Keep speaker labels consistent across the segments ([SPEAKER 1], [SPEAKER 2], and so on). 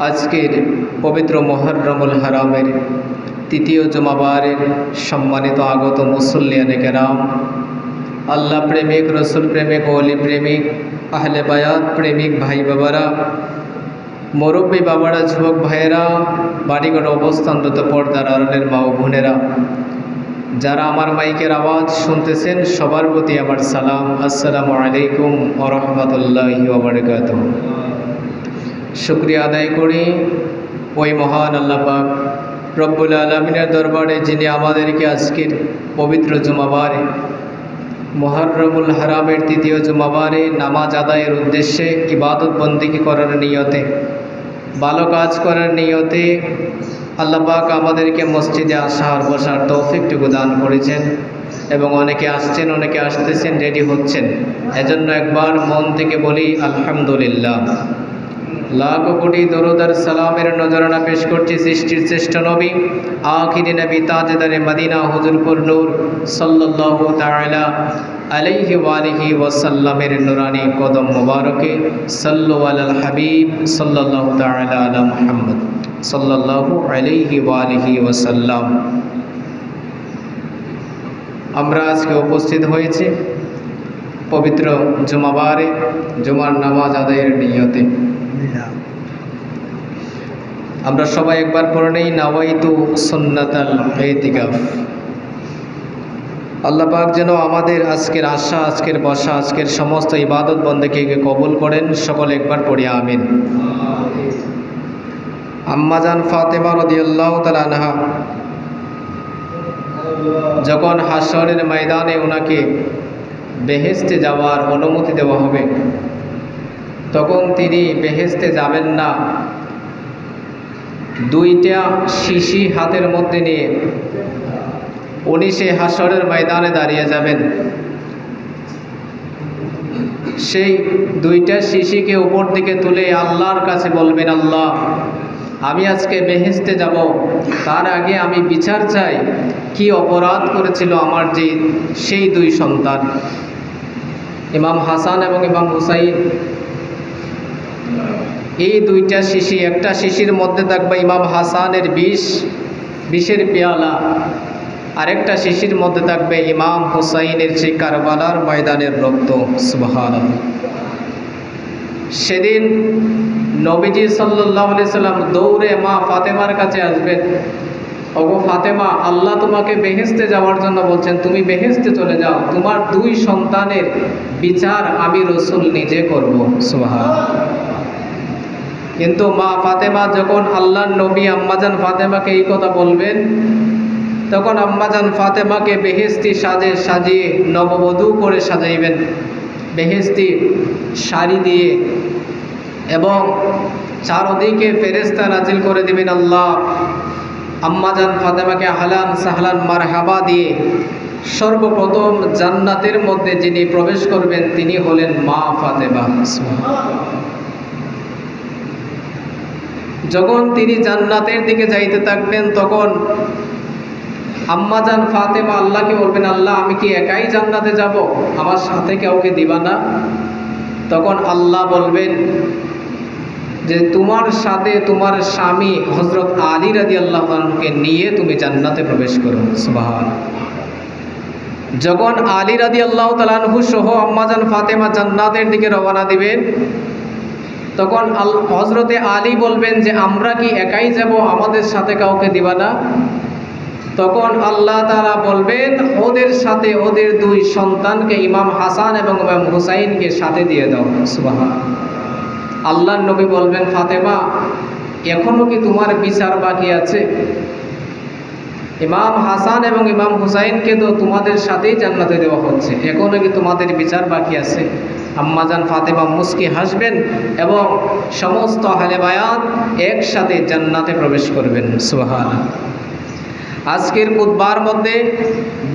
[SPEAKER 1] আজকের পবিত্র মুহররমুল হারামের তৃতীয় জুমাবারের সম্মানিত আগত মুসল্লিয়ানে কেরাম, আল্লাহ প্রেমিক, রসুল প্রেমিক, ওলি প্রেমিক, আহলে বায়াত প্রেমিক ভাই বাবারা, মুরব্বী বাবারা, যুবক ভাইয়েরা, বাড়িঘর অবস্থানরত পর্দার আড়ালের মা ও বোনেরা, যারা আমার মাইকের আওয়াজ শুনতেছেন সবার প্রতি আমার সালাম। আসসালামু আলাইকুম ওয়া রাহমাতুল্লাহি ওয়া বারাকাতুহু। শুকরিয়া আদায় করি ওই মহান আল্লাহ পাক রব্বুল আলামিনের দরবারে, যিনি আমাদেরকে আজকের পবিত্র জুমাবারে মুহররমুল হারামের তৃতীয় জুমাবারে নামাজ আদায়ের উদ্দেশ্যে ইবাদত বন্দেগী করার নিয়তে, ভালো কাজ করার নিয়তে আল্লাহ পাক আমাদেরকে মসজিদে আসার বসার তৌফিকটুকু দান করেছেন এবং অনেকে আসছেন, অনেকে আসতেছেন, রেডি হচ্ছেন। এজন্য একবার মন থেকে বলি আলহামদুলিল্লাহ। লাখ কোটি দরুদ আর সালামের নজরানা পেশ করছি সৃষ্টির শ্রেষ্ঠ নবী, আখিরি নবী, তাজদারে মদিনা, হুজুরপুর নূর সাল্লাল্লাহু তাআলা আলাইহি ওয়া আলিহি ওয়াসাল্লামের নুরানি কদম মুবারকে। সাল্লু আলাল হাবিব সাল্লাল্লাহু তাআলা আলা মুহাম্মদ সাল্লাল্লাহু আলাইহি ওয়া আলিহি ওয়াসাল্লাম। আমরা আজকে উপস্থিত হয়েছি পবিত্র জুমাবারে জুমার নামাজ আদায়ের নিয়তে। আমরা সবাই একবার পড়ে নেই, নাওয়াইতু সুন্নাতাল ইতিকাফ। আল্লাহ পাক যেন আমাদের আজকের আশা, আজকের বসা, আজকের সমস্ত ইবাদত বন্দেগীকে কবুল করেন। সকলে একবার পড়ি আমিন। আম্মাজান ফাতেমা রাদিয়াল্লাহু তাআলা আনহা যখন হাশরের ময়দানে ওনাকে বেহেশতে যাওয়ার অনুমতি দেওয়া হবে, তখন তিনি বেহেশতে যাবেন না, দুইটা শিশি হাতের মধ্যে নিয়ে উনি সেই হাশরের ময়দানে দাঁড়িয়ে যাবেন। সেই দুইটা শিশিকে উপর দিকে তুলে আল্লাহর কাছে বলবেন, আল্লাহ, আমি আজকে বেহেশতে যাব, তার আগে আমি বিচার চাই, কি অপরাধ করেছিল আমার সেই দুই সন্তান, ইমাম হাসান এবং ইমাম হুসাইন। এই দুইটা শিশি, একটা শিশির মধ্যে থাকবে ইমাম হাসানের বিষের পেয়ালা, আরেকটা শিশির মধ্যে থাকবে ইমাম হুসাইনের সেই কারবালার ময়দানের রক্ত। সুবহানাল্লাহ। সেদিন নবীজি সাল্লাল্লাহু আলাইহি সাল্লাম দৌড়ে মা ফাতেমার কাছে আসবেন। ওগো ফাতেমা, আল্লাহ তোমাকে বেহেশতে যাওয়ার জন্য বলছেন, তুমি বেহেশতে চলে যাও, তোমার দুই সন্তানের বিচার আমি রসুল নিজে করব। সুবহানাল্লাহ। কিন্তু মা ফাতেমা যখন আল্লাহর নবী আম্মাজান ফাতেমাকে এই কথা বলবেন, তখন আম্মাজান ফাতেমাকে বেহেশতি সাজিয়ে নববধূ করে সাজাইবেন, বেহেশতি শাড়ি দিয়ে, এবং চারদিকে ফেরেশতা নাজিল করে দিবেন। আল্লাহ আম্মাজান ফাতেমাকে আহলান সাহলান মারহাবা দিয়ে সর্বপ্রথম জান্নাতের মধ্যে যিনি প্রবেশ করবেন তিনি হলেন মা ফাতেমা। যখন তিনি জান্নাতের দিকে যাইতে থাকবেন, তখন আম্মাজান ফাতেমা আল্লাহকে বলবেন, আল্লাহ, আমি কি একাই জান্নাতে যাব, আমার সাথে কাউকে দিবা না? তখন আল্লাহ বলবেন যে তোমার সাথে তোমার স্বামী হযরত আলী রাদিয়াল্লাহু আনহুকে নিয়ে তুমি জান্নাতে প্রবেশ করো। সুবহানাল্লাহ। যখন আলী রাদিয়াল্লাহু তাআলা আনহু সহ আম্মাজান ফাতেমা জান্নাতের দিকে রওনা দিবেন, তখন হযরতে আলী বলবেন যে আমরা কি একাই যাব, আমাদের সাথে কাউকে দিবা না? তখন আল্লাহ তাআলা বলবেন, ওদের সাথে ওদের দুই সন্তানকে, ইমাম হাসান এবং ইমাম হুসাইনকে সাথে দিয়ে দাও। সুবহানাল্লাহ। আল্লাহর নবী বলবেন, ফাতেমা, এখনো কি তোমার বিচার বাকি আছে? ইমাম হাসান এবং ইমাম হুসাইনকে তো তোমাদের সাথেই জান্নাতে দেওয়া হচ্ছে, এখনো কি তোমাদের বিচার বাকি আছে? আম্মাজান ফাতেমা মুস্কি হাসবেন এবং সমস্ত আহলে বায়াত একসাথে জান্নাতে প্রবেশ করবেন। সুবহানাল্লাহ। আজকের খুতবার মধ্যে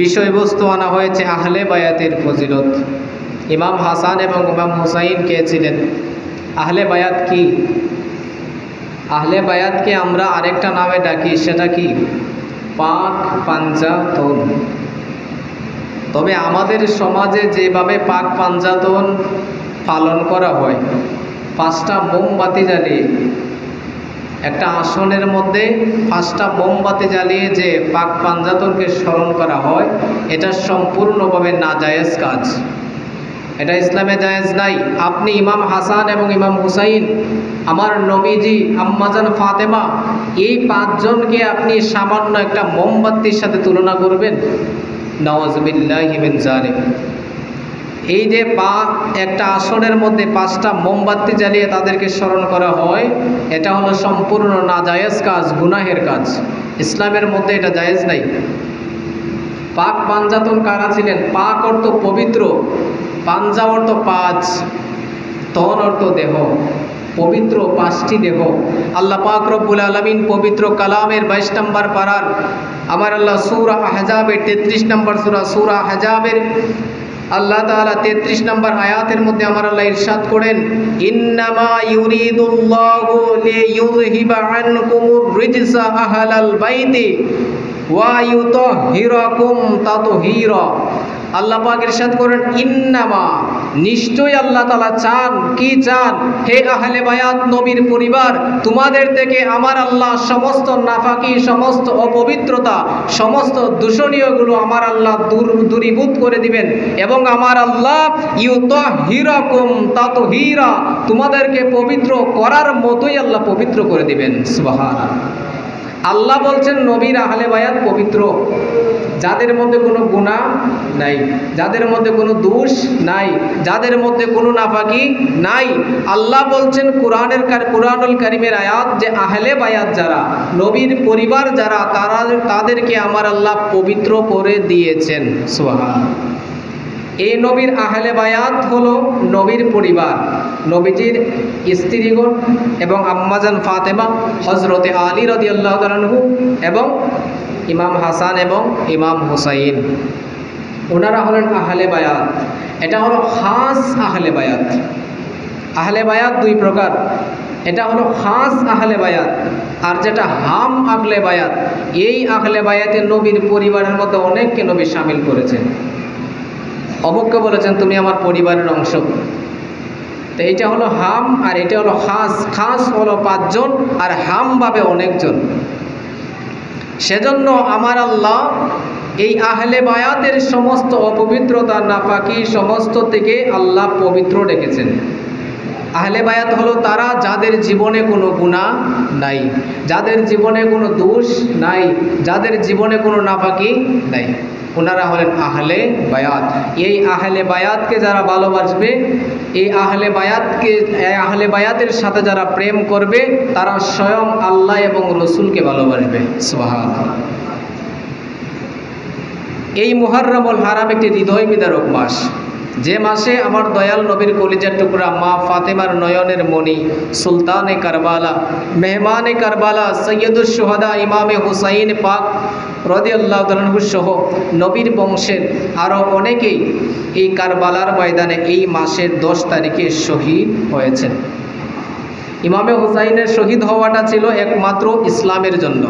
[SPEAKER 1] বিষয়বস্তু আনা হয়েছে আহলে বায়াতের ফজিলত। ইমাম হাসান এবং ইমাম হুসাইন কে ছিলেন? আহলে বায়াত কি? আহলে বায়াতকে আমরা আরেকটা নামে ডাকি, সেটা কি? পাক পাঞ্জাতন। তবে আমাদের সমাজে যেভাবে পাক পাঞ্জাতন পালন করা হয়, 5টা মোমবাতি জ্বালিয়ে একটা আসনের মধ্যে 5টা মোমবাতি জ্বালিয়ে যে পাক পাঞ্জাতনকে স্মরণ করা হয়, এটা সম্পূর্ণভাবে নাজায়েজ কাজ। এটা ইসলামে জায়েজ নাই। আপনি ইমাম হাসান এবং ইমাম হুসাইন, আমার নবীজি, আম্মাজান ফাতেমা, এই 5 জনকে আপনি সামান্য একটা মোমবাতির সাথে তুলনা করবেন? নাউযুবিল্লাহি মিন যালিক। এই যে একটা আসনের মধ্যে 5টা মোমবাতি জ্বালিয়ে তাদেরকে স্মরণ করা হয়, এটা হলো সম্পূর্ণ নাজায়েজ কাজ, গুনাহের কাজ। ইসলামের মধ্যে এটা জায়েজ নাই। পাক পাঞ্জাতন কারা ছিলেন? পাক অর্থ পবিত্র, পাঞ্জা অর্থ 5, তন অর্থ দেহ, পবিত্র 5টি দেহ। আল্লাহ পাক রব্বুল আলামিন পবিত্র কালামের 22 নম্বর পারার আমার আল্লাহ সূরা আহজাবের 33 নম্বর সূরা আহজাবের আল্লাহ তাআলা 33 নম্বর আয়াতের মধ্যে আমার আল্লাহ ইরশাদ করেন, ইন্নামা ইউরিদুল্লাহু লিইয়ুযহিবা আনকুমুর রিজসা আহলাল বাইতি ওয়া ইউতাহহিরাকুম তাতহীরা। আল্লাহ পাক ইরশাদ করেন, ইন্নামা, নিশ্চয়ই আল্লাহ তাআলা চান, কি চান? হে আহলে বায়াত, নবীর পরিবার, তোমাদের থেকে আমার আল্লাহ সমস্ত নাফাকি, সমস্ত অপবিত্রতা, সমস্ত দূষণীয়গুলো আমার আল্লাহ দূরীভূত করে দিবেন এবং আমার আল্লাহ ইউতাহহিরাকুম তাতহীরা, তোমাদেরকে পবিত্র করার মতোই আল্লাহ পবিত্র করে দিবেন। সুবহানাল্লাহ। আল্লাহ বলছেন নবীর আহলে বায়াত পবিত্র, যাদের মধ্যে কোনো গুনাহ নাই, যাদের মধ্যে কোনো দোষ নাই, যাদের মধ্যে কোনো নাফাকি নাই। আল্লাহ বলছেন কুরআনুল কারীমের আয়াত যে আহলে বায়াত যারা, নবীর পরিবার যারা, তাদেরকে আমার আল্লাহ পবিত্র করে দিয়েছেন। সুবহানাল্লাহ। এই নবীর আহলে বায়াত হলো নবীর পরিবার, নবীজির স্ত্রীগণ এবং আম্মাজান ফাতেমা, হযরতে আলী রাদিয়াল্লাহু তাআলা আনহু এবং ইমাম হাসান এবং ইমাম হুসাইন, ওনারা হলেন আহলে বায়াত। এটা হলো খাস আহলে বায়াত। আহলে বায়াত 2 প্রকার, এটা হলো খাস আহলে বায়াত, আর যেটা হাম আহলে বায়াত। এই আহলে বায়াতে নবীর পরিবারের মধ্যে অনেককে নবী শামিল করেছেন। অমুককে বলেছেন তুমি আমার পরিবারের অংশ। তো এটা হলো হাম আর এটা হলো খাস। খাস হলো 5 জন আর হাম ভাবে অনেকজন। সেজন্য আমার আল্লাহ এই আহলে বায়াতের সমস্ত অপবিত্রতা, নাফাকি সমস্ত থেকে আল্লাহ পবিত্র রেখেছেন। আহলে বায়াত হলো তারা যাদের জীবনে কোনো গুনাহ নাই, যাদের জীবনে কোনো দোষ নাই, যাদের জীবনে কোনো নাফাকি নাই, ওনারা হলেন আহলে বায়াত। এই আহলে বায়াতকে যারা ভালোবাসবে, এই আহলে বায়াতের সাথে যারা প্রেম করবে, তারা স্বয়ং আল্লাহ এবং রসুলকে ভালোবাসবে। সুবহানাল্লাহ। এই মুহররমুল হারাম একটি হৃদয় বিদারক মাস, যে মাসে আমার দয়াল নবীর কলিজার টুকরা মা ফাতেমার নয়নের মণি, সুলতানে কারবালা, মেহমানে কারবালা, সৈয়দুশ শুহাদা ইমামে হুসাইন পাক রাদিয়াল্লাহু তাআলা আনহু সহ নবীর বংশের আরও অনেকেই এই কারবালার ময়দানে এই মাসের 10 তারিখে শহীদ হয়েছেন। ইমামে হুসাইনের শহীদ হওয়াটা ছিল একমাত্র ইসলামের জন্য,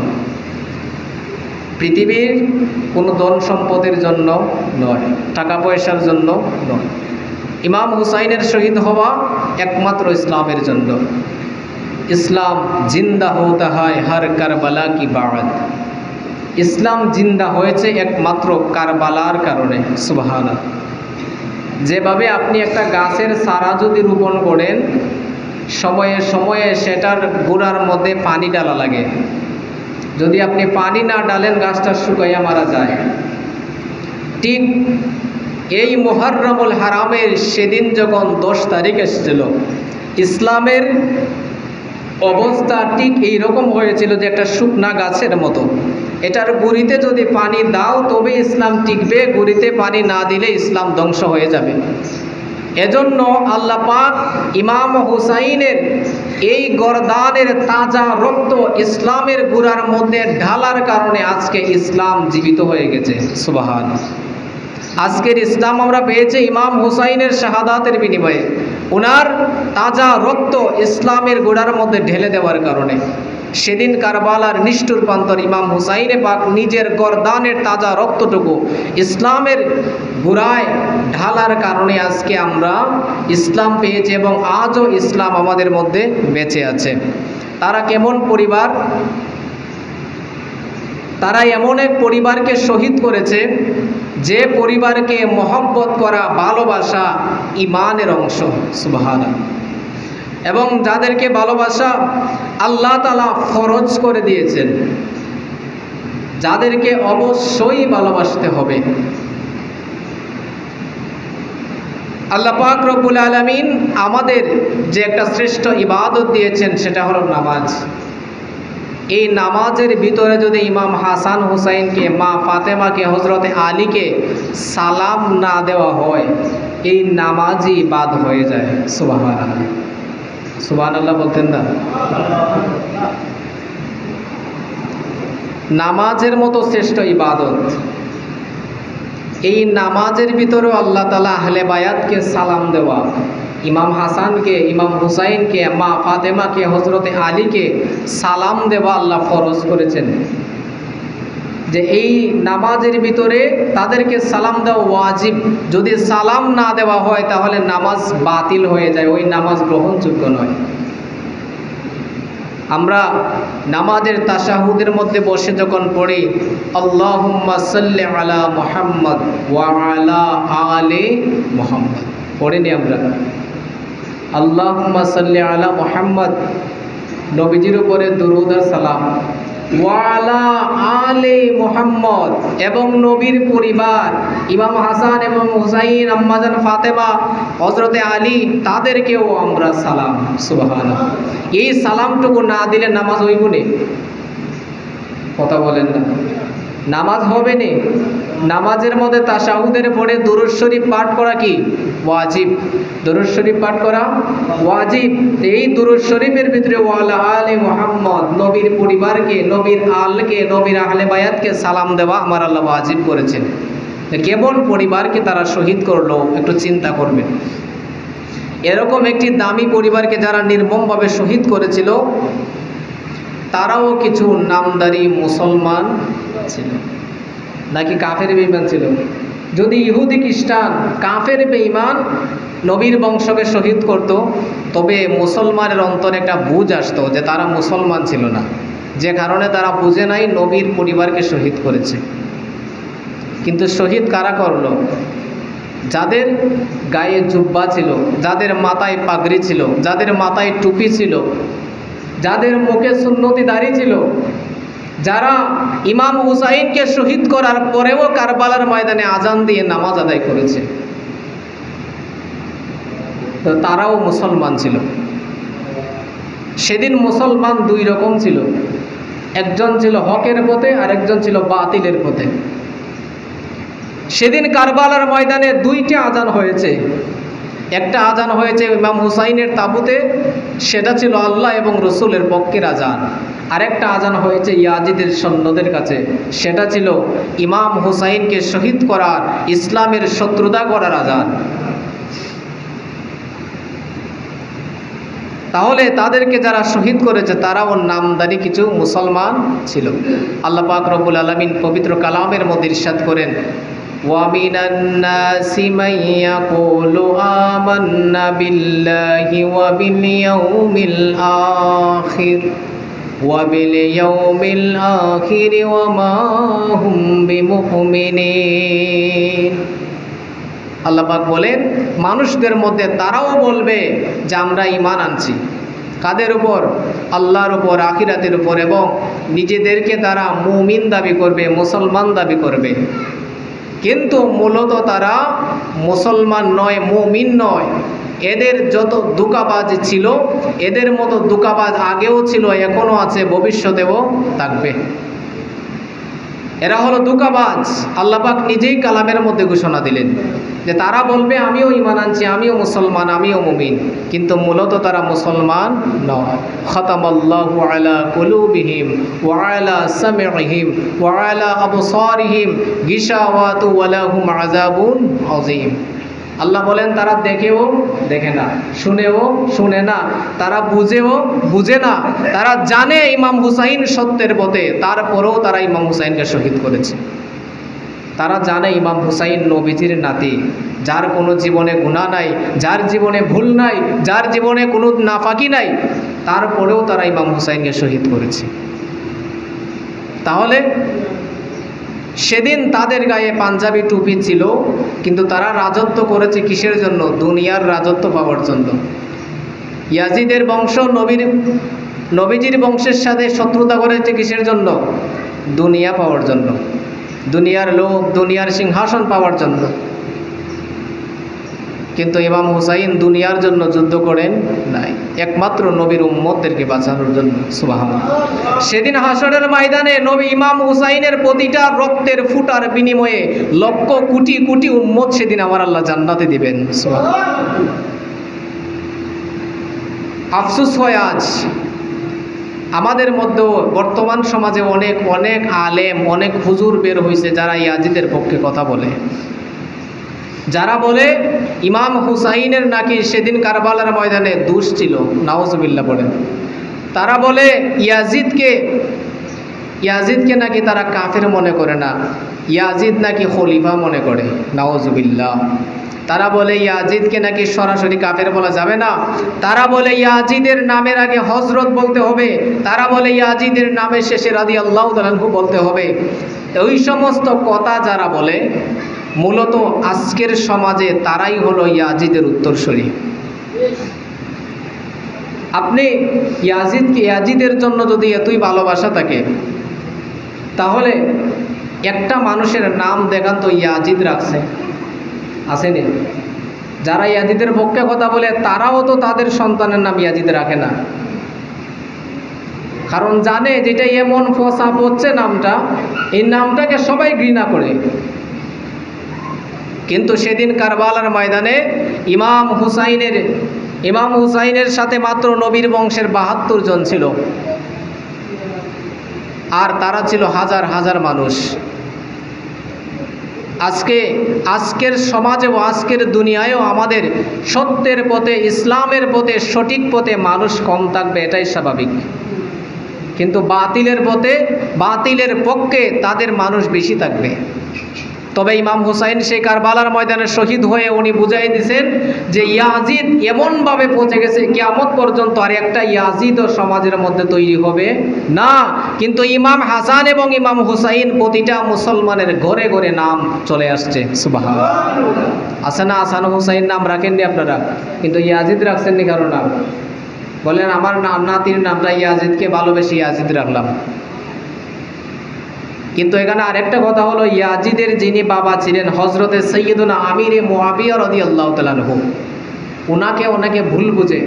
[SPEAKER 1] পৃথিবীর কোনো ধন সম্পদের জন্য নয়, টাকা পয়সার জন্য নয়। ইমাম হুসাইনের শহীদ হওয়া একমাত্র ইসলামের জন্য। ইসলাম জিন্দা হোতা হয় হর কারবালা কি বাদ। ইসলাম জিন্দা হয়েছে একমাত্র কারবালার কারণে। সুবহানাল্লাহ। যেভাবে আপনি একটা গাছের চারা যদি রোপণ করেন, সময়ে সময়ে সেটার গোড়ার মধ্যে পানি ডালা লাগে, যদি আপনি পানি না ডালেন গাছটা শুকাইয়া মারা যায়। ঠিক এই মুহররমুল হারামের সেদিন যখন 10 তারিখ এসেছিল, ইসলামের অবস্থা ঠিক এইরকম হয়েছিল যে একটা শুকনা গাছের মতো। এটার গুড়িতে যদি পানি দাও তবে ইসলাম টিকবে, গুড়িতে পানি না দিলে ইসলাম ধ্বংস হয়ে যাবে। এজন্য আল্লাহ পাক ইমাম হুসাইনের এই গর্দানের তাজা রক্ত ইসলামের গুড়ার মধ্যে ঢালার কারণে আজকে ইসলাম জীবিত হয়ে গেছে। সুবহানাল্লাহ। আজকের ইসলাম আমরা পেয়েছি ইমাম হুসাইনের শাহাদাতের বিনিময়ে, ওনার তাজা রক্ত ইসলামের গোড়ার মধ্যে ঢেলে দেওয়ার কারণে। সেদিন কারবালার নিষ্ঠুর প্রান্তর ইমাম হুসাইনে পাক নিজের গর্দানের তাজা রক্তটুকু ইসলামের গোড়ায় ঢালার কারণে আজকে আমরা ইসলাম পেয়েছি এবং আজও ইসলাম আমাদের মধ্যে বেঁচে আছে। তারা কেমন পরিবার? তারা এমন এক পরিবারকে শহীদ করেছে যে পরিবারকে মহব্বত করা, ভালোবাসা ঈমানের অংশ। সুবহানাল্লাহ। এবং যাদেরকে ভালোবাসা আল্লাহ তাআলা ফরজ করে দিয়েছেন, যাদেরকে অবশ্যই ভালোবাসতে হবে। আল্লাহ পাক রব্বুল আলামিন আমাদের যে একটা শ্রেষ্ঠ ইবাদত দিয়েছেন সেটা হলো নামাজ। এই নামাজের ভিতরে যদি ইমাম হাসান হুসাইনকে, মা ফাতেমাকে, হযরতে আলীকে সালাম না দেওয়া হয়, এই নামাজই বাদ হয়ে যায়। সুবহানাল্লাহ, সুবহানাল্লাহ বলতেন না? নামাজের মতো শ্রেষ্ঠ ইবাদত, এই নামাজের ভিতরেও আল্লাহ তাআলা আহলে বায়াতকে সালাম দেওয়া, ইমাম হাসানকে, ইমাম হুসাইনকে, মা ফাতেমাকে, হযরতে আলীকে সালাম দেওয়া আল্লাহ ফরজ করেছেন। যে এই নামাজের ভিতরে তাদেরকে সালাম দেওয়া ওয়াজিব। যদি সালাম না দেওয়া হয় তাহলে নামাজ বাতিল হয়ে যায়, ওই নামাজ গ্রহণযোগ্য নয়। আমরা নামাজের তাশাহুদের মধ্যে বসে যখন পড়ি আল্লাহুম্মা সাল্লি আলা মুহাম্মদ ওয়া আলা আলি মুহাম্মদ, পড়িনি আমরা? আল্লাহুম্মা সাল্লি আলা মুহাম্মদ, নবীজির উপরে দুরূদ আর সালাম, ওয়া আলা আলি মুহাম্মদ, এবং নবীর পরিবার ইমাম হাসান এবং হুসাইন, আম্মাজান ফাতেমা, হযরতে আলী, তাদেরকেও আমরা সালাম। সুবহানাল্লাহ। এই সালামটুকু না দিলে নামাজ হইব না? কথা বলেন না, নামাজ হবে না। নামাজের মধ্যে তাশাহুদের পরে দুরূদ শরীফ পাঠ করা কি ওয়াজিব? দুরূদ শরীফ পাঠ করা ওয়াজিব। এই দুরূদ শরীফের ভিতরে ওয়ালা আলে মুহাম্মদ, নবীর পরিবারকে, নবীর আলকে, নবীর আহলে বায়াতকে সালাম দেওয়া আমার আল্লাহ ওয়াজিব করেছেন। কেমন পরিবারকে তারা শহীদ করলো একটু চিন্তা করবেন। এরকম একটি দামি পরিবারকে যারা নির্মমভাবে শহীদ করেছিল, তারাও কিছু নামদারি মুসলমান ছিল নাকি কাফের বেঈমান ছিল? যদি ইহুদি খ্রিস্টান কাফের বেঈমান নবীর বংশকে শহীদ করত, তবে মুসলমানের অন্তরে একটা বুঝ আসতো যে তারা মুসলমান ছিল না, যে কারণে তারা বুঝে নাই নবীর পরিবারকে শহীদ করেছে। কিন্তু শহীদ কারা করলো? যাদের গায়ে জুব্বা ছিল, যাদের মাথায় পাগড়ি ছিল, যাদের মাথায় টুপি ছিল, যাদের মুখে সুন্নতি দাড়ি ছিল, যারা ইমাম হুসাইনকে শহীদ করার পরেও কারবালার ময়দানে আজান দিয়ে নামাজ আদায় করেছে, তো তারাও মুসলমান ছিল। সেদিন মুসলমান দুই রকম ছিল, একজন ছিল হকের পথে আর একজন ছিল বাতিলের পথে। সেদিন কারবালার ময়দানে দুইটা আজান হয়েছে। একটা আজান হয়েছে ইমাম হুসাইনের তাবুতে, সেটা ছিল আল্লাহ এবং রসুলের পক্ষের আজান। আরেকটা আজান হয়েছে ইয়াজিদের সৈন্যদের কাছে, সেটা ছিল ইমাম হুসাইনকে শহীদ করার, ইসলামের শত্রুতা করার আজান। তাহলে তাদেরকে যারা শহীদ করেছে তারাও নামদারি কিছু মুসলমান ছিল। আল্লাহ পাক রব্বুল আলামিন পবিত্র কালামের মধ্যে ইরশাদ করেন, وَمِنَ النَّاسِ مَن يَقُولُ آمَنَّا بِاللَّهِ وَبِالْيَوْمِ الْآخِرِ وَمَا هُمْ بِمُؤْمِنِينَ। আল্লাহ পাক বলেন, মানুষদের মধ্যে তারাও বলবে যে আমরা ঈমান আনছি। কাদের উপর? আল্লাহর উপর, আখিরাতের উপর, এবং নিজেদেরকে তারা মুমিন দাবি করবে, মুসলমান দাবি করবে। কিন্তু মূলত তারা মুসলমান নয়, মুমিন নয়। এদের যত ধোঁকাবাজ ছিল, এদের মতো ধোঁকাবাজ আগেও ছিল, এখনও আছে, ভবিষ্যতেও থাকবে। এরা হলো ধোঁকাবাজ। আল্লাহ পাক নিজেই কালামের মধ্যে ঘোষণা দিলেন যে তারা বলবে আমিও ঈমান আনছি, আমিও মুসলমান, আমিও মুমিন, কিন্তু মূলত তারা মুসলমান নয়। খাতামাল্লাহু আলা কুলুবিহিম ওয়া আলা সামিইহিম ওয়া আলা আবসারিহিম গিশাওয়াতু ওয়া লাহুম আযাবুন আযীম। আল্লাহ বলেন তারা দেখেও দেখে না, শুনেও শুনে না, তারা বুঝেও বুঝে না। তারা জানে ইমাম হুসাইন সত্যের পথে, তারপরেও তারা ইমাম হুসাইনকে শহীদ করেছে। তারা জানে ইমাম হুসাইন নবীজির নাতি, যার কোনো জীবনে গুনাহ নাই, যার জীবনে ভুল নাই, যার জীবনে কোনো নাফাকি নাই, তারপরেও তারা ইমাম হুসাইনকে শহীদ করেছে। তাহলে সেদিন তাদের গায়ে পাঞ্জাবি টুপি ছিল, কিন্তু তারা রাজত্ব করেছে কিসের জন্য? দুনিয়ার রাজত্ব পাওয়ার জন্য। ইয়াজিদের বংশ নবীজির বংশের সাথে শত্রুতা করেছে কিসের জন্য? দুনিয়া পাওয়ার জন্য, দুনিয়ার লোক, দুনিয়ার সিংহাসন পাওয়ার জন্য। কিন্তু ইমাম হুসাইন দুনিয়ার জন্য যুদ্ধ করেন নাই, একমাত্র নবীর উম্মতদেরকে বাঁচানোর জন্য। সুবহানাল্লাহ। সেদিন হাসরের ময়দানে নবী ইমাম হুসাইনের প্রতিটা রক্তের ফুটার বিনিময়ে লক্ষ কোটি কোটি উম্মত সেদিন আমার আল্লাহ জান্নাতে দিবেন। সুবহানাল্লাহ। আফসোস হয় আজ আমাদের মধ্যেও বর্তমান সমাজে অনেক অনেক আলেম, অনেক হুজুর বের হয়েছে যারা ইয়াজিদের পক্ষে কথা বলে, যারা বলে ইমাম হুসাইনের নাকি সেদিন কারবালার ময়দানে দোষ ছিল। নাউজুবিল্লাহ বলেন। তারা বলে ইয়াজিদকে নাকি তারা কাফের মনে করে না, ইয়াজিদ নাকি খলিফা মনে করে। নাউজুবিল্লাহ। তারা বলে ইয়াজিদকে নাকি সরাসরি কাফের বলা যাবে না। তারা বলে ইয়াজিদের নামের আগে হযরত বলতে হবে। তারা বলে ইয়াজিদের নামের শেষে রাদিয়াল্লাহু তাআলা আনহু বলতে হবে। ওই সমস্ত কথা যারা বলে, মূলত আজকের সমাজে তারাই হলো ইয়াজিদের উত্তরসূরি। আপনি ইয়াজিদের জন্য যদি এতই ভালোবাসা থাকে, তাহলে একটা মানুষের নাম দেখান তো ইয়াজিদ রাখছে, আসেনি? যারা ইয়াজিদের পক্ষে কথা বলে তারাও তো তাদের সন্তানের নাম ইয়াজিদ রাখে না, কারণ জানে যেটা এমন ফসাপ হচ্ছে নামটা, এই নামটাকে সবাই ঘৃণা করে। কিন্তু সেদিন কারবালার ময়দানে ইমাম হুসাইনের সাথে মাত্র নবীর বংশের ৭২ জন ছিল, আর তারা ছিল হাজার হাজার মানুষ। আজকের সমাজে ও আজকের দুনিয়ায়ও আমাদের সত্যের পথে, ইসলামের পথে, সঠিক পথে মানুষ কম থাকবে, এটাই স্বাভাবিক। কিন্তু বাতিলের পক্ষে তাদের মানুষ বেশি থাকবে। তবে ইমাম হুসাইন সেই কারবালার ময়দানে শহীদ হয়ে উনি বুঝাই দিয়েছেন যে ইয়াজিদ এমনভাবে পৌঁছে গেছে কিয়ামত পর্যন্ত আর একটা ইয়াজিদও সমাজের মধ্যে তৈরি হবে না। কিন্তু ইমাম হাসান এবং ইমাম হুসাইন প্রতিটা মুসলমানের ঘরে ঘরে নাম চলে আসছে। সুবহানাল্লাহ। আছে না? হাসান হুসাইন নাম রাখেননি আপনারা, কিন্তু ইয়াজিদ রাখছেননি কারো নাম? বলেন আমার নাতির নামটা ইয়াজিদকে ভালোবেসে ইয়াজিদ রাখলাম। কিন্তু এখানে আরেকটা কথা হলো, ইয়াজিদের যিনি বাবা ছিলেন হযরতে সাইয়্যিদুনা আমিরে মুআবিয়া রাদিয়াল্লাহু তাআলা আনহু, ওনাকে অনেকে ভুল বুঝে।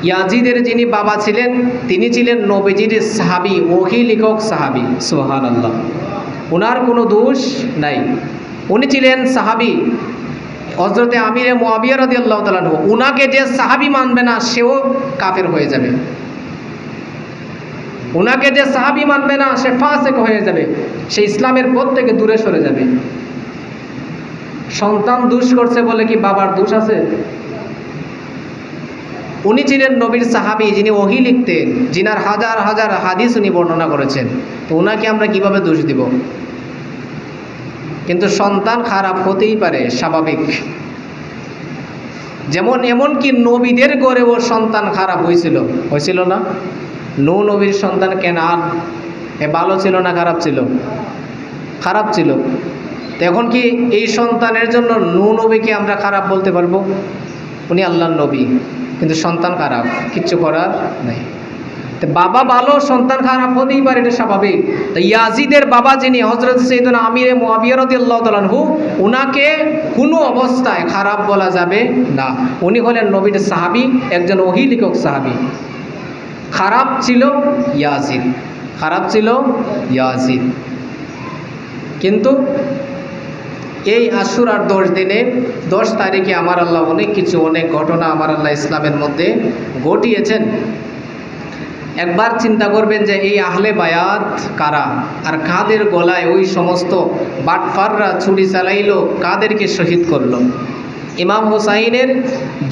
[SPEAKER 1] ইয়াজিদের যিনি বাবা ছিলেন তিনি ছিলেন নবীজির সাহাবী, ওহী লেখক সাহাবী। সুবহানাল্লাহ। ওনার কোনো দোষ নাই, উনি ছিলেন সাহাবী। হযরতে আমিরে মুআবিয়া রাদিয়াল্লাহু তাআলা আনহু, ওনাকে যে সাহাবী মানবে না সেও কাফের হয়ে যাবে। ওনাকে যে সাহাবী মানবে না সে ফাসিক হয়ে যাবে, সে ইসলামের পথ থেকে দূরে সরে যাবে। সন্তান দোষ করছে বলে কি বাবার দোষ আছে? উনি ছিলেন নবীর সাহাবী, যিনি ওহী লিখতেন, যিনার হাজার হাজার হাদিস উনি বর্ণনা করেছেন, তো ওনাকে আমরা কিভাবে দোষ দিব? কিন্তু সন্তান খারাপ হতেই পারে, স্বাভাবিক। যেমন এমনকি নবীদের গড়েও সন্তান খারাপ হয়েছিল না? নবীর সন্তান কেনান, এ ভালো ছিল না খারাপ ছিল? খারাপ ছিল। এখন কি এই সন্তানের জন্য নবীকে আমরা খারাপ বলতে পারবো? উনি আল্লাহর নবী, কিন্তু সন্তান খারাপ, কিচ্ছু করার নাই। তো বাবা ভালো, সন্তান খারাপ হতেই পারে, এটা স্বাভাবিক। তো ইয়াজিদের বাবা যিনি হযরত সাইয়্যিদুনা আমিরে মুআবিয়া রাদিয়াল্লাহু তাআলা আনহু, উনাকে কোনো অবস্থায় খারাপ বলা যাবে না। উনি হলেন নবীর সাহাবী, একজন ওহী লেখক সাহাবী। খারাপ ছিল ইয়াজিদ। কিন্তু এই আশুরার 10 দিনে 10 তারিখে আমার আল্লাহ অনেক ঘটনা আমার আল্লাহ ইসলামের মধ্যে ঘটিয়েছেন। একবার চিন্তা করবেন যে এই আহলে বায়াত কারা, আর কাদের গলায় ওই সমস্ত বাটফাররা ছুরি চালাইলো, কাদেরকে শহীদ করলো। ইমাম হুসাইনের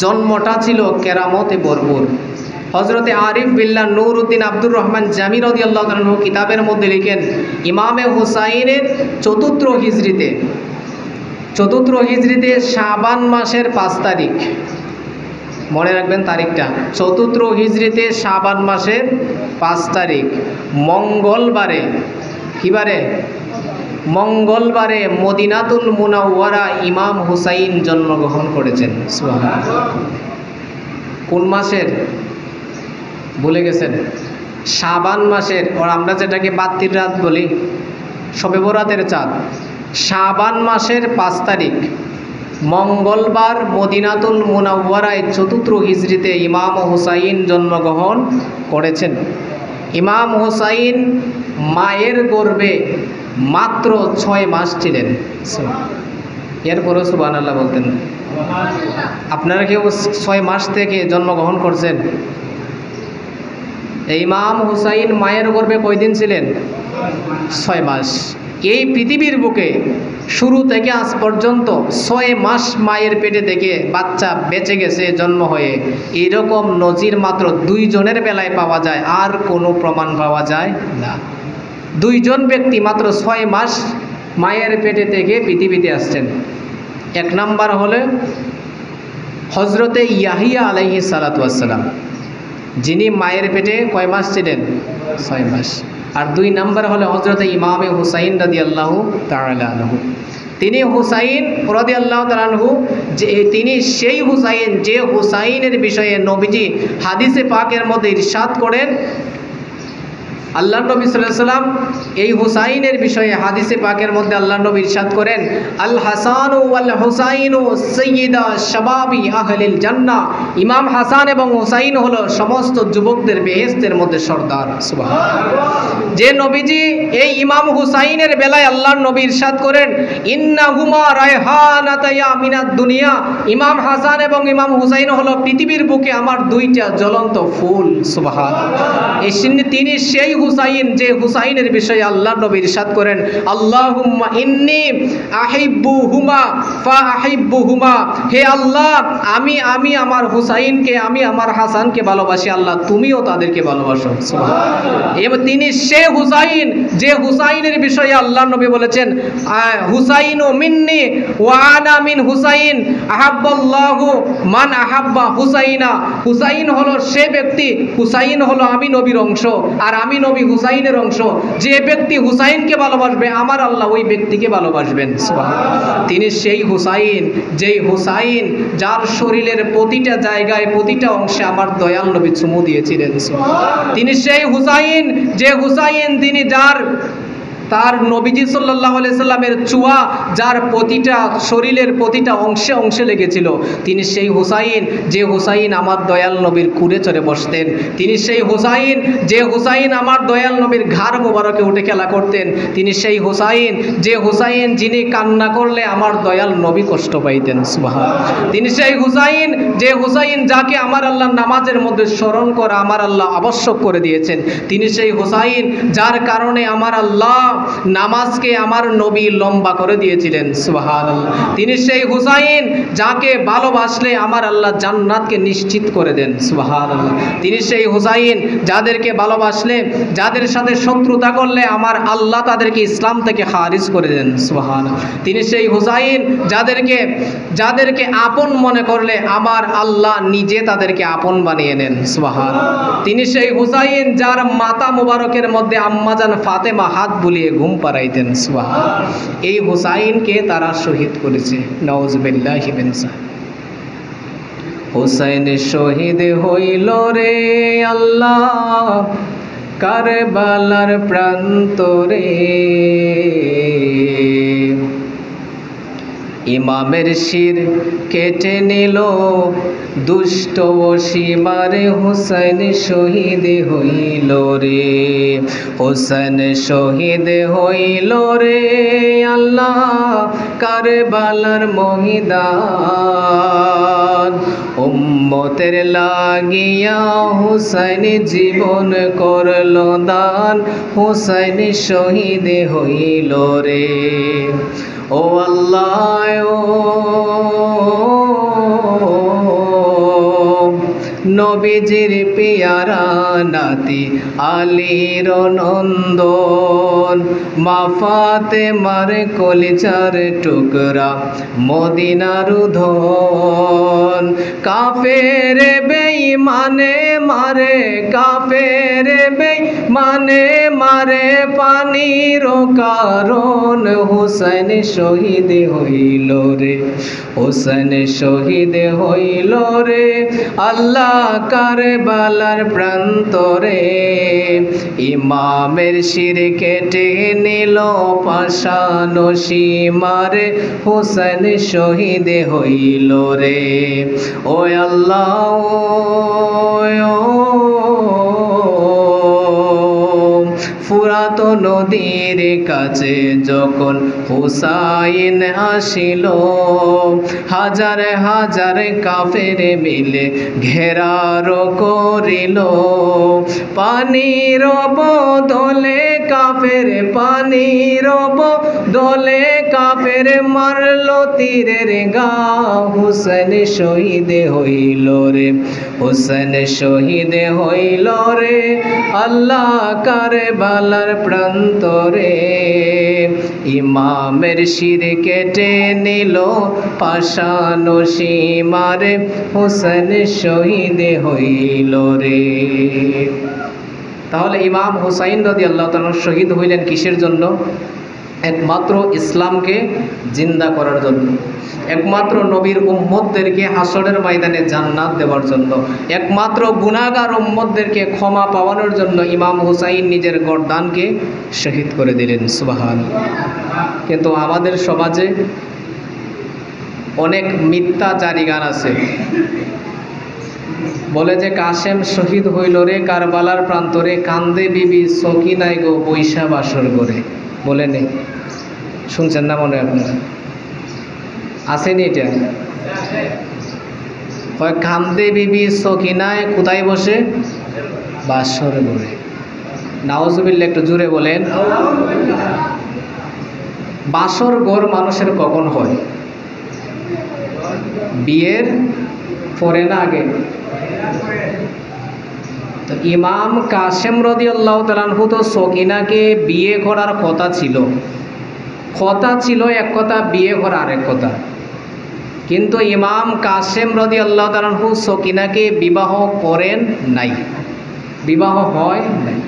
[SPEAKER 1] জন্মটা ছিল কেরামতে ভরপুর। হযরতে আরিফ বিল্লাহ নূরউদ্দিন আব্দুর রহমান জামি রাদিয়াল্লাহু তাআলা আনহু কিতাবের মধ্যে লিখেন, ইমামে হুসাইনের চতুর্থ হিজরিতে শাবান মাসের 5 তারিখ, মনে রাখবেন তারিখটা। চতুর্থ হিজরিতে শাবান মাসের 5 তারিখ মঙ্গলবারে, কি বারে? মঙ্গলবারে মদিনাতুল মুনাওয়ারা ইমাম হুসাইন জন্মগ্রহণ করেছেন। সুবহানাল্লাহ। কোন মাসের ভুলে গেছেন? শাবান মাসের, আর আমরা যেটাকে বাত্তির রাত বলি, শবে বরাতের চাঁদ, শাবান মাসের 5 তারিখ মঙ্গলবার মদিনাতুল মুনাওয়ারায় চতুর্থ হিজরিতে ইমাম হুসাইন জন্মগ্রহণ করেছেন। ইমাম হুসাইন মায়ের গর্ভে মাত্র 6 মাস ছিলেন। এরপরও সুবহানাল্লাহ বলতেন। আপনারা কেউ 6 মাস থেকে জন্মগ্রহণ করছেন? ইমাম হুসাইন মায়ের গর্ভে কয়দিন ছিলেন? 6 মাস। এই পৃথিবীর বুকে শুরু থেকে আজ পর্যন্ত 6 মাস মায়ের পেটে থেকে বাচ্চা বেঁচে গেছে জন্ম হয়ে, এরকম নজির মাত্র 2 জনের বেলায় পাওয়া যায়, আর কোনো প্রমাণ পাওয়া যায় না। 2 জন ব্যক্তি মাত্র 6 মাস মায়ের পেটে থেকে পৃথিবীতে আসছেন। 1 নাম্বার হলে হজরতে ইয়াহিয়া আলাইহিস সালাতু ওয়াস সালাম, যিনি মায়ের পেটে কয় মাস ছিলেন? 6 মাস। আর 2 নাম্বার হলে হজরতে ইমামে হুসাইন রাদিয়াল্লাহু তাআলা আনহু। তিনি হুসাইন রাদিয়াল্লাহু তাআলা আনহু, যে তিনি সেই হুসাইন যে হুসাইনের বিষয়ে নবীজি হাদিসে পাকের মধ্যে ইরশাদ করেন, আল্লাহ নবী সাল্লাল্লাহু আলাইহি সাল্লাম এই হুসাইনের বিষয়ে হাদিসে পাকের মধ্যে আল্লাহ নবী ইরশাদ করেন, আল হাসানু ওয়াল হুসাইনু সাইয়্যিদা শাবাবি আহলিল জান্নাহ। ইমাম হাসান এবং হুসাইন হলো সমস্ত যুবকদের বেহেশতের মধ্যে সর্দার। সুবহানাল্লাহ। যে নবীজি এই ইমাম হুসাইনের বেলায় আল্লাহর নবী ইরশাদ করেন, ইন্নাহুমা রায়হানাতায়া মিনাদ দুনিয়া। ইমাম হাসান এবং ইমাম হুসাইন হলো পৃথিবীর বুকে আমার 2টা জ্বলন্ত ফুল। সুবহানাল্লাহ। এই তিনি সেই হুসাইন যে হুসাইনের বিষয়ে আল্লাহর নবী ইরশাদ করেন, আল্লাহুম্মা ইন্নী আহিব্বুহুমা ফাআহিব্বুহুমা। হে আল্লাহ, আমি আমার হুসাইনকে, আমি আমার হাসানকে ভালোবাসি, আল্লাহ তুমিও তাদেরকে ভালোবাসো। সুবহানাল্লাহ। এবং তিনি সেই হুসাইন যে হুসাইনের বিষয়ে আল্লাহর নবী বলেছেন, হুসাইনু মিন্নি ওয়া আনা মিন হুসাইন আহাব্বাল্লাহু মান আহাব্বা হুসাইনা। হুসাইন হলো সে ব্যক্তি, হুসাইন হলো আমি নবীর অংশ, আর আমি নবী হুসাইনের অংশ। যে ব্যক্তি হুসাইনকে ভালোবাসবে আমার আল্লাহ ওই ব্যক্তিকে ভালোবাসবেন। সুবহানাল্লাহ। তিনি সেই হুসাইন যেই হুসাইন যার শরীরের প্রতিটা জায়গায় প্রতিটা অংশে আমার দয়াল নবী চুমু দিয়েছিলেন। সুবহানাল্লাহ। তিনি সেই হুসাইন যে হুসাইন তিনি তার নবীজি সাল্লাল্লাহু আলাইহি সাল্লামের চুয়া যার প্রতিটা শরীরের প্রতিটা অংশে অংশে লেগেছিল। তিনি সেই হুসাইন যে হুসাইন আমার দয়াল নবীর কুড়ে চড়ে বসতেন। তিনি সেই হুসাইন যে হুসাইন আমার দয়াল নবীর ঘাড় মোবারকে উঠে খেলা করতেন। তিনি সেই হুসাইন যে হুসাইন যিনি কান্না করলে আমার দয়াল নবী কষ্ট পাইতেন। সুবহানাল্লাহ। তিনি সেই হুসাইন যে হুসাইন যাকে আমার আল্লাহ নামাজের মধ্যে স্মরণ করা আমার আল্লাহ আবশ্যক করে দিয়েছেন। তিনি সেই হুসাইন যার কারণে আমার আল্লাহ নামাজকে আমার নবী লম্বা করে দিয়েছিলেন। সুবহানাল্লাহ। তিনি সেই হুসাইন যাকে ভালোবাসলে আমার আল্লাহ জান্নাতকে নিশ্চিত করে দেন। সুবহানাল্লাহ। তিনি সেই হুসাইন যাদেরকে ভালোবাসলে, যাদের সাথে শত্রুতা করলে আমার আল্লাহ তাদেরকে ইসলাম থেকে খারিজ করে দেন। সুবহানাল্লাহ। তিনি সেই হুসাইন যাদেরকে আপন মনে করলে আমার আল্লাহ নিজে তাদেরকে আপন বানিয়ে নেন। সুবহানাল্লাহ। তিনি সেই হুসাইন যার মাথা মুবারকের মধ্যে আম্মাজান ফাতেমা হাত বুলিয়ে ঘুম পাড়াইতেন। সুবহানাল্লাহ। এই হুসাইনকে তারা শহীদ করেছে। নাউজুবিল্লাহি মিন যালিক। হুসাইন শহীদ হইল রে আল্লাহ কারবালার প্রান্তরে, ইমামের শির কেটে নিল দুষ্ট ওসিমারে। হুসাইন শহীদ হইল রে, হুসাইন শহীদ হইল রে আল্লাহ কারবালার ময়দান। উম্মতের লাগিয়া হুসাইন জীবন করল দান। হুসাইন শহীদ হইল রে। ও আল্লাহ, ও নবীজির পেয়ারা নাতি আলীর নন্দন, মা ফাতেমার কলিজার টুকরা মদিনার ধন। কাফের বেঈমানে মারে, কাফের বেঈমানে মারে পানির কারণ, হুসেন শহীদ হইল রে, হুসেন শহীদ হইল রে আল্লাহ কারবালার প্রান্তরে। ইমামের শির কেটে নিল পাষাণ সীমারে, হুসেন শহীদ হইল রে। ও আল্লাহ ফুরাত নদীর কাছে যখন হুসাইন আসিল, হাজার হাজার কাফের মিলে ঘেরার করিল। পানির বদলে কাফের, পানির বদলে কাফের মারল তীরের গা, হুসেন শহীদ হইল রে, হুসেন শহীদ হইল রে আল্লাহ কারবালার প্রান্তরে। ইমামের শির কেটে নিল পাষাণ সীমারে, হুসেন শহীদ হইল রে। তাহলে ইমাম হুসাইন রাদিয়াল্লাহু তাআলা শহীদ হইলেন কিসের জন্য? একমাত্র ইসলামকে জিন্দা করার জন্য, একমাত্র নবীর উম্মতদেরকে হাসরের ময়দানে জান্নাত দেওয়ার জন্য, একমাত্র গুনাহগার উম্মতদেরকে ক্ষমা পাওয়ানোর জন্য ইমাম হুসাইন নিজের গর্দানকে শহীদ করে দিলেন। সুবহানাল্লাহ। কিন্তু আমাদের সমাজে অনেক মিথ্যাচারী গান আছে, বলে যে কাশেম শহীদ হইল রে কারবালার প্রান্তরে, কান্দে বিবি সকিনায় গো বৈশা বাসর করে। বলে নেই, শুনছেন না মনে হয় আপনারা? আসেনি এটা? কান্দে বিবি সকিনায় কোথায় বসে? বাসর করে। নাউজুবিল্লাহ, একটু জোরে বলেন। বাসর ঘর মানুষের কখন হয়? বিয়ের পরে না আগে? তো ইমাম কাসেম রাদিয়াল্লাহু তাআলা আনহু তো সকিনাকে বিয়ে করার কথা ছিল, এক কথা, বিয়ে করা আরেক কথা। কিন্তু ইমাম কাসেম রাদিয়াল্লাহু তাআলা আনহু সকিনাকে বিবাহ করেন নাই, বিবাহ হয় নাই।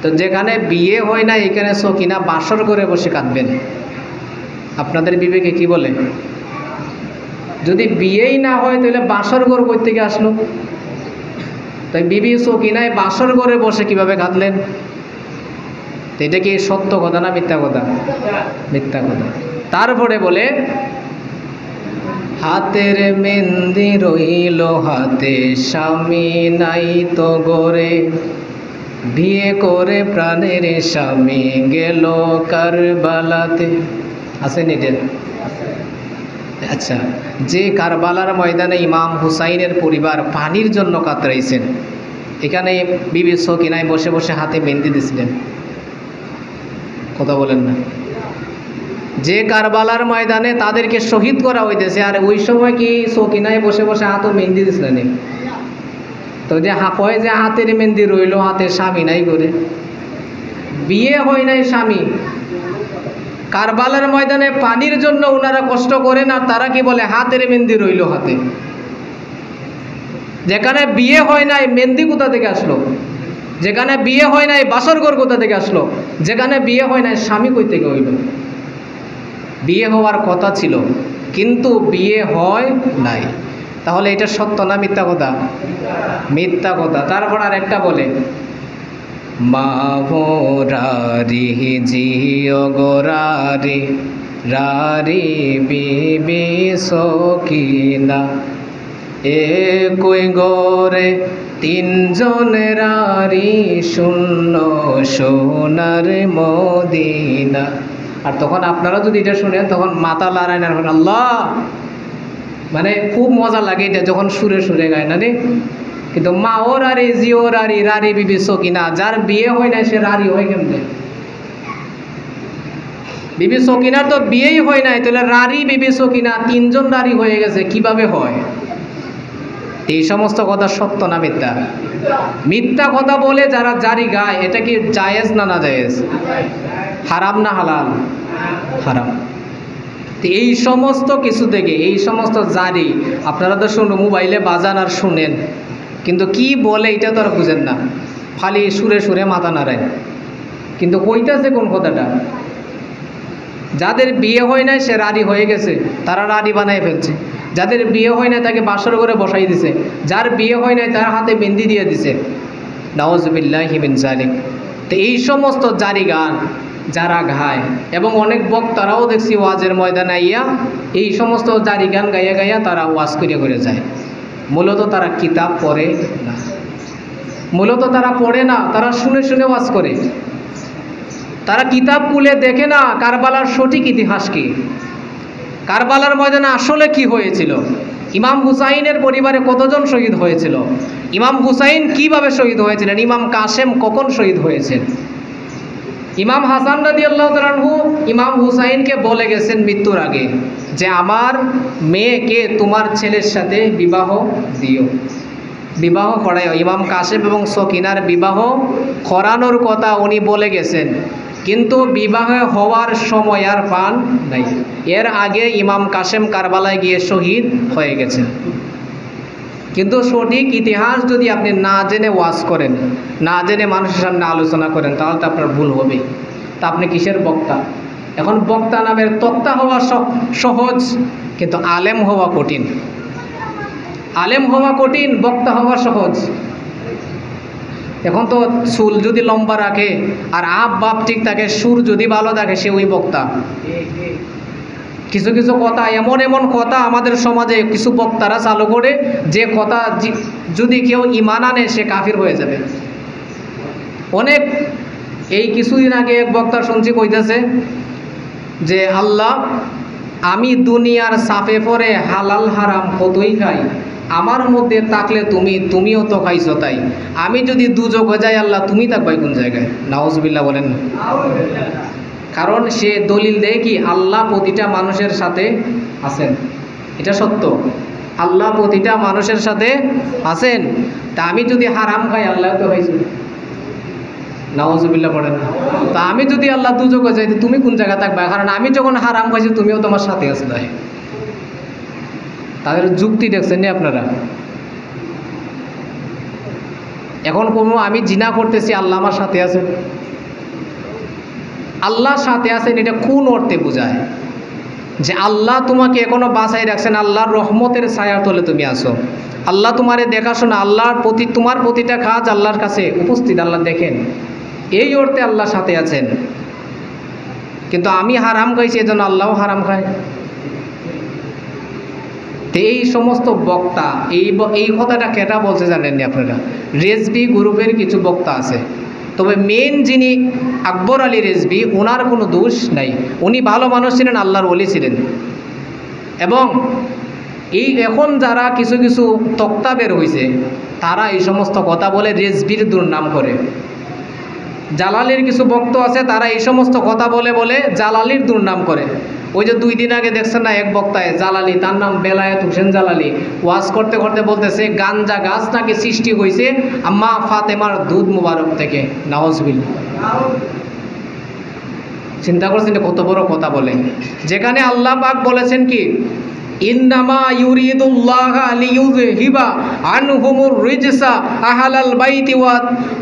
[SPEAKER 1] তো যেখানে বিয়ে হয় না এখানে সকিনা বাসর করে বসে কাঁদবেন, আপনাদের বিবেকে কি বলে? যদি বিয়েই না হয় তাহলে বাসর ঘর কই থেকে আসলো? তাই বিবি সকিনায় বাসর ঘরে বসে কিভাবে কাঁদলেন? এটা কি সত্য কথা না মিথ্যা কথা? মিথ্যা কথা। তারপরে বলে হাতের মেহেন্দি রইল হাতে, স্বামী নাই তো গরে, বিয়ে করে প্রাণের স্বামী গেল কারবালাতে। আছেন এটা? আচ্ছা, যে কারবালার ময়দানে ইমাম হুসাইনের পরিবার পানির জন্য কাতরাইছেন, এখানে বিবি সকিনায় বসে বসে হাতে মেহেন্দি দিছিলেন, কথা বলেন না? যে কারবালার ময়দানে তাদেরকে শহীদ করা হইতেছে, আর ওই সময় কি সকিনায় বসে বসে হাতে মেহেন্দি দিছিলেন? তো যে কয় যে হাতের মেহেন্দি রইল হাতে, স্বামী নাই করে, বিয়ে হয় নাই স্বামী, কারবালার ময়দানে পানির জন্য ওনারা কষ্ট করেন, আর তারা কি বলে হাতের মেহেন্দি রইল হাতে। যেখানে বিয়ে হয় নাই মেহেন্দি কোথা থেকে আসলো? যেখানে বিয়ে হয় নাই বাসরঘর কোথা থেকে আসলো? যেখানে বিয়ে হয় নাই স্বামী কই থেকে হইল? বিয়ে হওয়ার কথা ছিল কিন্তু বিয়ে হয় নাই। তাহলে এটা সত্য না মিথ্যা কথা? মিথ্যা কথা। তারপর আর একটা বলে মাভরারি জিও গোরারি রারি বিবি সকিনা, একই গরে তিনজন রারি শূন্য সোনার মদিনা। আর তখন আপনারা যদি এটা শুনেন তখন মাথা লড়ায় না, আল্লাহ, মানে খুব মজা লাগে এটা যখন সুরে সুরে গায় না রে। কিন্তু মা ও রারি জিও রারি রারি বিবি সকিনা, যার বিয়ে হয় না সে রারি হয় কেমনে? বিবি সকিনার তো বিয়েই হয় নাই, তাহলে রারি বিবি সকিনা তিনজন রারি হয়ে গেছে কিভাবে হয়? এই সমস্ত কথা সত্য না মিথ্যা? মিথ্যা কথা বলে যারা জারি গায়, এটা কি জায়েজ না না জায়েজ? হারাম না হালাল? হারাম। এই সমস্ত কিছু থেকে, এই সমস্ত জারি আপনারা তো শুনুন, মোবাইলে বাজান আর শুনেন, কিন্তু কি বলে এটা তো আর বুঝেন না, খালি সুরে সুরে মাথা নাড়ায়, কিন্তু কইতাছে কোন কথাটা? যাদের বিয়ে হয় নাই সে রাডি হয়ে গেছে, তারা রাডি বানায় ফেলছে। যাদের বিয়ে হয় নাই তাকে বাসর করে বসাই দিছে, যার বিয়ে হয় নাই তার হাতে বিন্দি দিয়ে দিছে। নাউজুবিল্লাহি মিন যালিক। তো এই সমস্ত জারি গান যারা গায়, এবং অনেক বক্তারাও দেখছি ওয়াজের ময়দানে আইয়া এই সমস্ত জারি গান গাইয়া গাইয়া তারা ওয়াজ করে করে যায়। মূলত তারা কিতাব পড়ে না, মূলত তারা পড়ে না, তারা শুনে শুনে ওয়াজ করে। তারা কিতাব খুলে দেখে না কারবালার সঠিক ইতিহাস কি, কারবালার ময়দানে আসলে কি হয়েছিল, ইমাম হুসাইনের পরিবারে কতজন শহীদ হয়েছিল, ইমাম হুসাইন কিভাবে শহীদ হয়েছিলেন, ইমাম কাসেম কখন শহীদ হয়েছেন। ইমাম হাসান রাদিয়াল্লাহু তাআলা আনহু ইমাম হুসাইনকে বলে গেছেন মৃত্যুর আগে যে আমার মেয়েকে তোমার ছেলের সাথে বিবাহ দিও, বিবাহ করাইও। ইমাম কাসেম এবং সকিনার বিবাহ করানোর কথা উনি বলে গেছেন, কিন্তু বিবাহ হওয়ার সময় আর পান নাই। এর আগে ইমাম কাসেম কারবালায় গিয়ে শহীদ হয়ে গেছেন। কিন্তু সঠিক ইতিহাস যদি আপনি না জেনে ওয়াজ করেন, না জেনে মানুষের সামনে আলোচনা করেন, তাহলে তো আপনার ভুল হবে। তা আপনি কিসের বক্তা? এখন বক্তা নামের তক্তা হওয়া সহজ, কিন্তু আলেম হওয়া কঠিন। আলেম হওয়া কঠিন, বক্তা হওয়া সহজ। এখন তো চুল যদি লম্বা রাখে আর আপ বাপ ঠিক থাকে, সুর যদি ভালো থাকে, সে ওই বক্তা। কিছু কিছু কথা, এমন এমন কথা আমাদের সমাজে কিছু বক্তারা চালু করে, যে কথা যদি কেউ ঈমান আনে সে কাফির হয়ে যাবে। অনেক এই কিছুদিন আগে এক বক্তা শুনছি কইতেছে যে আল্লাহ, আমি দুনিয়ার সাফে পরে হালাল হারাম কতই খাই, আমার মধ্যে থাকলে তুমিও তো খাইছো, তাই আমি যদি দুজক হয়ে যাই আল্লাহ তুমি থাকবাই কোন জায়গায়? নাউজুবিল্লাহ বলেন। কারণ সে দলিল দেয় কি আল্লাহ প্রতিটা মানুষের সাথে আছেন, এটা সত্য, আল্লাহ প্রতিটা মানুষের সাথে আছেন। তা আমি যদি হারাম খাই আল্লাহ তো খাইছো, নাউজুবিল্লাহ পড়েন। তা আমি যদি আল্লাহ দুজক হয়ে যাই তুমি কোন জায়গায় থাকবা? কারণ আমি যখন হারাম খাইছি তুমিও তোমার সাথে আছো। তাই তাদের যুক্তি দেখছেন নি আপনারা? এখন কোনো আমি জিনা করতেছি আল্লাহ আমার সাথে আছেন, আল্লাহ সাথে আছেন, এটা কোন অর্থে বোঝায়? যে আল্লাহ তোমাকে এখনো বাঁচাই রাখছেন, আল্লাহর রহমতের ছায়ার তলে তুমি আসো, আল্লাহ তোমারে দেখাশোনা, আল্লাহর প্রতি তোমার প্রতিটা কাজ আল্লাহর কাছে উপস্থিত, আল্লাহ দেখেন, এই অর্থে আল্লাহ সাথে আছেন। কিন্তু আমি হারাম খাইছি এজন্য আল্লাহও হারাম খায়। এই সমস্ত বক্তা এই কথাটা কেটা বলছে জানেননি আপনারা? রেজবি গ্রুপের কিছু বক্তা আছে, তবে মেন যিনি আকবর আলী রেজবি, ওনার কোনো দোষ নাই, উনি ভালো মানুষ ছিলেন, আল্লাহর ওলি ছিলেন। এবং এই এখন যারা কিছু কিছু তক্তা বের হয়েছে, তারা এই সমস্ত কথা বলে রেজবির দুর্নাম করে। জালালির কিছু বক্তা আছে, তারা এই সমস্ত কথা বলে বলে জালালির দুর্নাম করে। ওই যে 2 দিন আগে দেখছেন না এক বক্তায় জালালি, তার নাম বেলায়েত হোসেন জালালি, ওয়াজ করতে করতে বলতেছে গাঞ্জা গাছ নাকি সৃষ্টি হয়েছে আম্মা ফাতেমার দুধ মুবারক থেকে। নাউজুবিল্লাহ। চিন্তা করছেন কত বড় কথা বলে, যেখানে আল্লাহ পাক বলেছেন কি ইন্নামা ইউরিদুল্লাহা লিইউযহিবা আনহুমুর রিজসা আহলাল বাইতি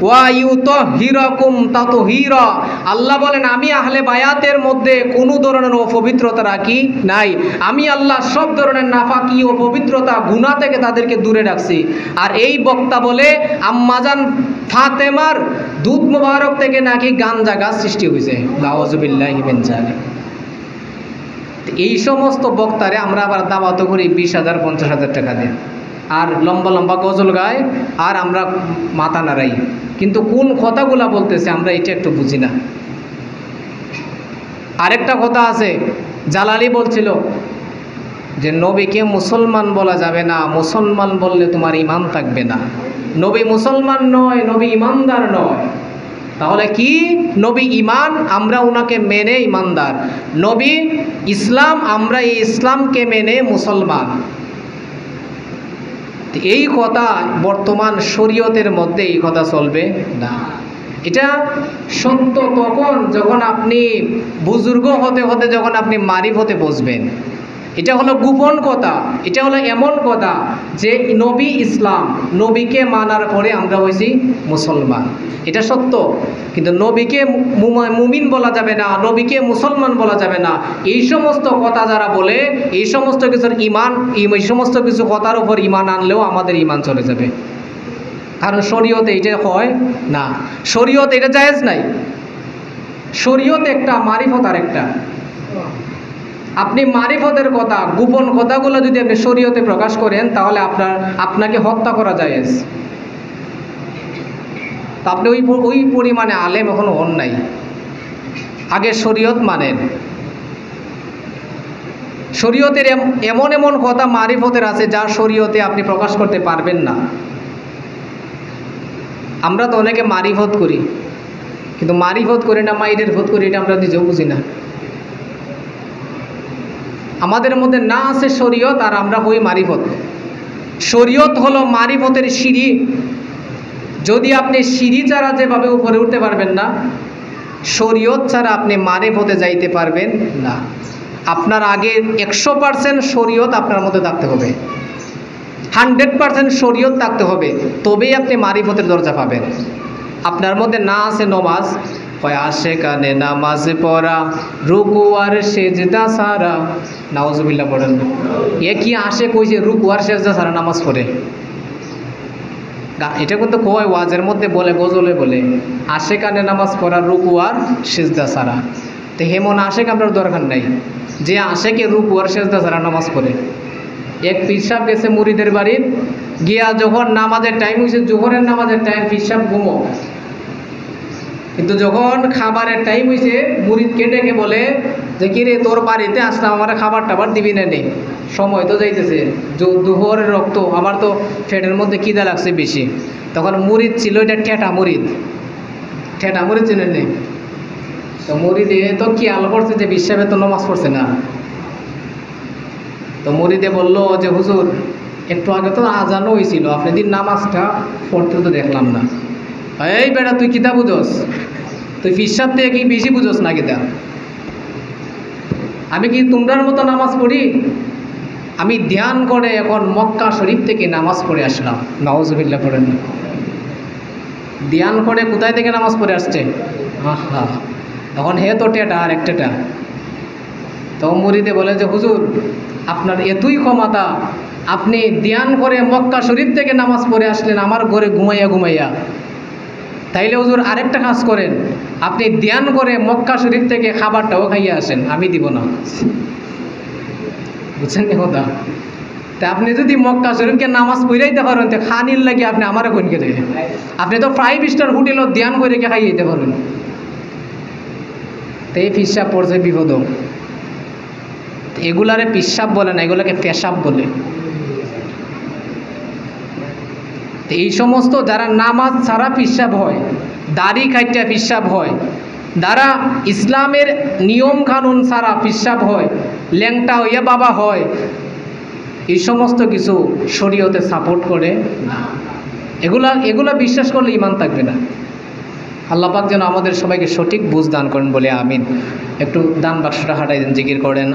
[SPEAKER 1] ওয়া ইউতাহিরাকুম তাতহীরা। আল্লাহ বলেন আমি আহলে বায়াতের মধ্যে কোনো ধরনের অপবিত্রতা রাখি নাই, আমি আল্লাহ সব ধরনের নাফাকি ও পবিত্রতা গুনাহ থেকে তাদেরকে দূরে রাখছি। আর এই বক্তা বলে আম্মাজান ফাতেমার দুধ মুবারক থেকে নাকি গাঞ্জা গাছ সৃষ্টি হয়েছে। নাউজুবিল্লাহি মিন যালিক। এই সমস্ত বক্তারে আমরা আবার দাওয়াত করি 20,000 50,000 টাকা দিয়ে, আর লম্বা লম্বা গজল গায়, আর আমরা মাথা নাড়াই, কিন্তু কোন কথাগুলা বলতেছে আমরা এটা একটু বুঝি না। আরেকটা কথা আছে, জালালি বলছিল যে নবীকে মুসলমান বলা যাবে না, মুসলমান বললে তোমার ঈমান থাকবে না। নবী মুসলমান নয়, নবী ঈমানদার নয়। তাহলে কি? নবী ঈমান, আমরা ওনাকে মেনে ঈমানদার। নবী ইসলাম, আমরা এই ইসলামকে মেনে মুসলমান। এই কথা বর্তমান শরীয়তের মধ্যে এই কথা চলবে না। এটা সত্য তখন যখন আপনি বুজুর্গ হতে হতে যখন আপনি মারিফতে বসবেন। এটা হলো গোপন কথা, এটা হলো এমন কথা যে নবী ইসলাম, নবীকে মানার পরে আমরা হয়েছি মুসলমান, এটা সত্য। কিন্তু নবীকে মুমিন বলা যাবে না, নবীকে মুসলমান বলা যাবে না। এই সমস্ত কথা যারা বলে, এই সমস্ত কিছুর ইমান, এই সমস্ত কিছু কথার উপর ইমান আনলেও আমাদের ইমান চলে যাবে। কারণ শরীয়তে এটা হয় না, শরীয়তে এটা জায়েজ নাই। শরীয়ত একটা, মারিফত আর একটা। আপনি মারিফতের কথা, গোপন কথাগুলো যদি আপনি শরীয়তে প্রকাশ করেন তাহলে আপনাকে হত্যা করা জায়েজ। তা আপনি ওই পরিমাণে আলেম এখনো হন নাই। আগে শরীয়ত মানেন। শরীয়তের এমন এমন কথা মারিফতের আছে যা শরীয়তে আপনি প্রকাশ করতে পারবেন না। আমরা তো অনেকে মারিফত করি, কিন্তু মারিফত করি না, মাইরের ফত করি, এটা আমরা নিজেও বুঝি না। আমাদের মধ্যে না আছে শরীয়ত আর আমরা হই মারিফত। শরীয়ত হলো মারিফতের সিঁড়ি। যদি আপনি সিঁড়ি ছাড়া যেভাবে উপরে উঠতে পারবেন না, শরীয়ত ছাড়া আপনি মারিফতে যাইতে পারবেন না। আপনার আগে 100% শরীয়ত আপনার মধ্যে থাকতে হবে, 100% শরীয়ত থাকতে হবে, তবেই আপনি মারিফতের দরজা পাবেন। আপনার মধ্যে না আছে নমাজ, হয় আসে কানে নামাজ পড়া, রুকু আর সেজদা সারা। নাউজুবিল্লাহ পড়েন। এ কি আসে কইছে রুকু আর সেজদা সারা নামাজ পড়ে? এটা কিন্তু কয় ওয়াজের মধ্যে বলে, গজলে বলে, আসে কানে নামাজ পড়া, রুকু আর সেজদা সারা। তো হেমন আশেক আপনার দরকার নাই যে আশেকে রুকু আর সেজদা সারা নামাজ পড়ে। এক পীর সাহেব গেছে মুরিদের বাড়ির, গিয়া যখন নামাজের টাইম হয়েছে, জোহরের নামাজের টাইম, পীর সাহেব ঘুমো। কিন্তু যখন খাবারের টাইম হয়েছে, মুরিদকে ডেকে বলে যে কিরে তোর বাড়িতে আসলাম, আমার খাবার টাবার দিবি না, নেই সময় তো যাইতেছে, দুপুরের রক্ত, আমার তো পেটের মধ্যে খিদা লাগছে বেশি। তখন মুরিদ ছিল, এটা ঠেটা মুরিদ, ঠেটা মুরিদ চিনেন নেই? তো মুরিদে তো কি আলো করছে যে বিশ্বাসে তো নামাজ পড়ছে না। তো মুরিদে বললো যে হুজুর একটু আগে তো আজানও হয়েছিল, আপনি দিন নামাজটা পড়তে তো দেখলাম না। এই বেটা তুই কিতা বুঝোস? তুই ফিসাব থেকে কি বেশি বুঝোস না কিতা? আমি কি তোমরার মতো নামাজ পড়ি? আমি ধ্যান করে এখন মক্কা শরীফ থেকে নামাজ পড়ে আসলাম। নাউজুবিল্লাহ পড়েন। ধ্যান করে কোথায় থেকে নামাজ পড়ে আসছে? আহা, তখন হে তো টেটা আর একটা। তো মুরিদে বলে যে হুজুর আপনার এতই ক্ষমতা, আপনি ধ্যান করে মক্কা শরীফ থেকে নামাজ পড়ে আসলেন আমার ঘরে ঘুমাইয়া ঘুমাইয়া। তাইলে হুজুর আরেকটা কাজ করেন, আপনি ধ্যান করে মক্কা শরীফ থেকে খাবারটাও খাইয়ে আসেন, আমি দিব না। বুঝছেন নি কথা? তা আপনি যদি মক্কা শরীফকে নামাজ পড়াইতে পারেন, তো খানির লাগে আপনি আমার কোন কে দেয়? আপনি তো 5 স্টার হোটেলত ধ্যান করে কে খাইয়ে পারেন। তো এই পিসাব পড়ছে বিপদ। এগুলারে পিসাব বলে না, এগুলাকে পেশাব বলে। এই সমস্ত যারা নামাজ ছাড়া পিসাব হয়, দাড়ি কাইটা পিসাব হয়, যারা ইসলামের নিয়ম কানুন ছাড়া পিসাব হয়, ল্যাংটা হইয়া বাবা হয়, এই সমস্ত কিছু শরীয়তে সাপোর্ট করে না। এগুলা বিশ্বাস করলে ঈমান থাকবে না। আল্লাহ পাক যেন আমাদের সবাইকে সঠিক বুঝ দান করেন বলে আমিন। একটু দান বাক্সটা হাঁটাই দেন, জিকির করেন।